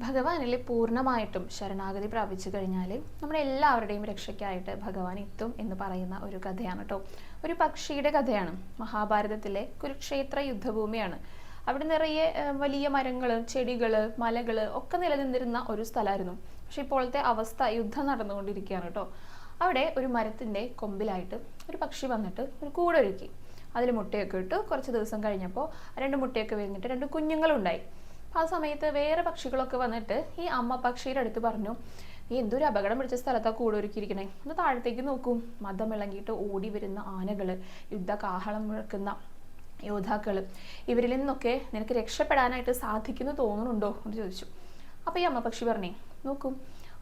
ഭഗവാനിൽ പൂർണ്ണമായിട്ടും ശരണാഗതി പ്രാപിച്ചു കഴിഞ്ഞാൽ നമ്മുടെ എല്ലാവരുടെയും രക്ഷയ്ക്കായിട്ട് ഭഗവാൻ എത്തും എന്ന് പറയുന്ന ഒരു കഥയാണ് കേട്ടോ. ഒരു പക്ഷിയുടെ കഥയാണ്. മഹാഭാരതത്തിലെ കുരുക്ഷേത്ര യുദ്ധഭൂമിയാണ്. അവിടെ നിറയെ വലിയ മരങ്ങൾ, ചെടികൾ, മലകൾ ഒക്കെ നിലനിന്നിരുന്ന ഒരു സ്ഥലമായിരുന്നു. പക്ഷെ ഇപ്പോഴത്തെ അവസ്ഥ യുദ്ധം നടന്നുകൊണ്ടിരിക്കുകയാണ് കേട്ടോ. അവിടെ ഒരു മരത്തിൻ്റെ കൊമ്പിലായിട്ട് ഒരു പക്ഷി വന്നിട്ട് ഒരു കൂടൊരുക്കി. അതിൽ മുട്ടയൊക്കെ ഇട്ടു. കുറച്ച് ദിവസം കഴിഞ്ഞപ്പോൾ 2 മുട്ടയൊക്കെ വിരിഞ്ഞിട്ട് 2 കുഞ്ഞുങ്ങളുണ്ടായി. ആ സമയത്ത് വേറെ പക്ഷികളൊക്കെ വന്നിട്ട് ഈ അമ്മ പക്ഷിയുടെ അടുത്ത് പറഞ്ഞു, നീ എന്തൊരു അപകടം പിടിച്ച സ്ഥലത്താണ് കൂടൊരുക്കിയിരിക്കണേ, ഒന്ന് താഴത്തേക്ക് നോക്കും. മദം ഇളങ്ങിയിട്ട് ഓടി വരുന്ന ആനകൾ, യുദ്ധ കാഹളം മുഴക്കുന്ന യോദ്ധാക്കൾ, ഇവരിൽ നിന്നൊക്കെ നിനക്ക് രക്ഷപ്പെടാനായിട്ട് സാധിക്കുന്നു തോന്നുന്നുണ്ടോ എന്ന് ചോദിച്ചു. അപ്പോൾ ഈ അമ്മ പക്ഷി പറഞ്ഞേ, നോക്കൂ,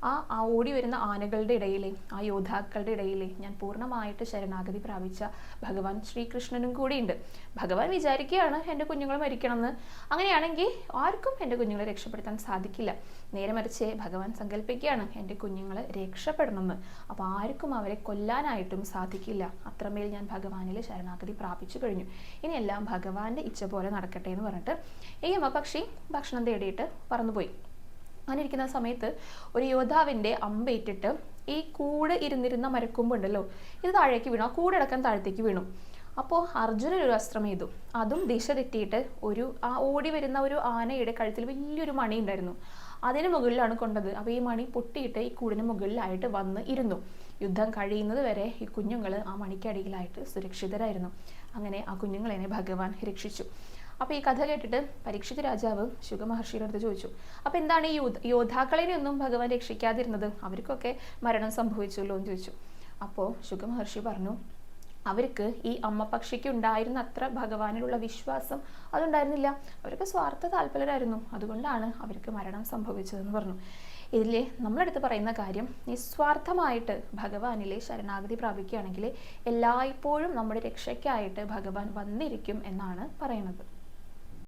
ആ ഓടി വരുന്ന ആനകളുടെ ഇടയിലെ, ആ യോദ്ധാക്കളുടെ ഇടയിലെ ഞാൻ പൂർണ്ണമായിട്ട് ശരണാഗതി പ്രാപിച്ച ഭഗവാൻ ശ്രീകൃഷ്ണനും കൂടിയുണ്ട്. ഭഗവാൻ വിചാരിക്കുകയാണ് എൻ്റെ കുഞ്ഞുങ്ങൾ മരിക്കണമെന്ന്. അങ്ങനെയാണെങ്കിൽ ആർക്കും എൻ്റെ കുഞ്ഞുങ്ങളെ രക്ഷപ്പെടുത്താൻ സാധിക്കില്ല. നേരെ മറിച്ച് ഭഗവാൻ സങ്കല്പിക്കുകയാണ് എൻ്റെ കുഞ്ഞുങ്ങൾ രക്ഷപ്പെടണമെന്ന്. അപ്പോൾ ആർക്കും അവരെ കൊല്ലാനായിട്ടും സാധിക്കില്ല. അത്രമേൽ ഞാൻ ഭഗവാനിൽ ശരണാഗതി പ്രാപിച്ചു കഴിഞ്ഞു. ഇനിയെല്ലാം ഭഗവാന്റെ ഇച്ഛ പോലെ നടക്കട്ടെ എന്ന് പറഞ്ഞിട്ട് ഈ അമ്മ പക്ഷി ഭക്ഷണം തേടിയിട്ട് പറന്നുപോയി. അങ്ങനെ ഇരിക്കുന്ന സമയത്ത് ഒരു യോദ്ധാവിൻ്റെ അമ്പേറ്റിട്ട് ഈ കൂട് ഇരുന്നിരുന്ന മരക്കൊമ്പുണ്ടല്ലോ, ഇത് താഴേക്ക് വീണു. ആ കൂടടക്കം താഴത്തേക്ക് വീണു. അപ്പോൾ അർജുനൻ ഒരു അസ്ത്രം ചെയ്തു. അതും ദിശ തെറ്റിയിട്ട് ആ ഓടി വരുന്ന ഒരു ആനയുടെ കഴുത്തിൽ വലിയൊരു മണി ഉണ്ടായിരുന്നു. അതിന് മുകളിലാണ് കൊണ്ടത്. അപ്പോൾ ഈ മണി പൊട്ടിയിട്ട് ഈ കൂടിന് മുകളിലായിട്ട് വന്ന് ഇരുന്നു. യുദ്ധം കഴിയുന്നത് വരെ ഈ കുഞ്ഞുങ്ങൾ ആ മണിക്കടിയിലായിട്ട് സുരക്ഷിതരായിരുന്നു. അങ്ങനെ ആ കുഞ്ഞുങ്ങളെ ഭഗവാൻ രക്ഷിച്ചു. അപ്പോൾ ഈ കഥ കേട്ടിട്ട് പരീക്ഷിത് രാജാവ് ശുഗ മഹർഷിയുടെ അടുത്ത് ചോദിച്ചു, അപ്പോൾ എന്താണ് ഈ യോദ്ധാക്കളെയൊന്നും ഭഗവാൻ രക്ഷിക്കാതിരുന്നത്? അവർക്കൊക്കെ മരണം സംഭവിച്ചല്ലോ എന്ന് ചോദിച്ചു. അപ്പോൾ ശുഗ മഹർഷി പറഞ്ഞു, അവർക്ക് ഈ അമ്മ പക്ഷിക്ക് ഉണ്ടായിരുന്ന അത്ര ഭഗവാനിലുള്ള വിശ്വാസം അതുണ്ടായിരുന്നില്ല. അവർക്ക് സ്വാർത്ഥ താല്പര്യരായിരുന്നു. അതുകൊണ്ടാണ് അവർക്ക് മരണം സംഭവിച്ചതെന്ന് പറഞ്ഞു. ഇതിൽ നമ്മളെടുത്ത് പറയുന്ന കാര്യം, നിസ്വാർത്ഥമായിട്ട് ഭഗവാനിലെ ശരണാഗതി പ്രാപിക്കുകയാണെങ്കിൽ എല്ലായ്പ്പോഴും നമ്മുടെ രക്ഷയ്ക്കായിട്ട് ഭഗവാൻ വന്നിരിക്കും എന്നാണ് പറയുന്നത്.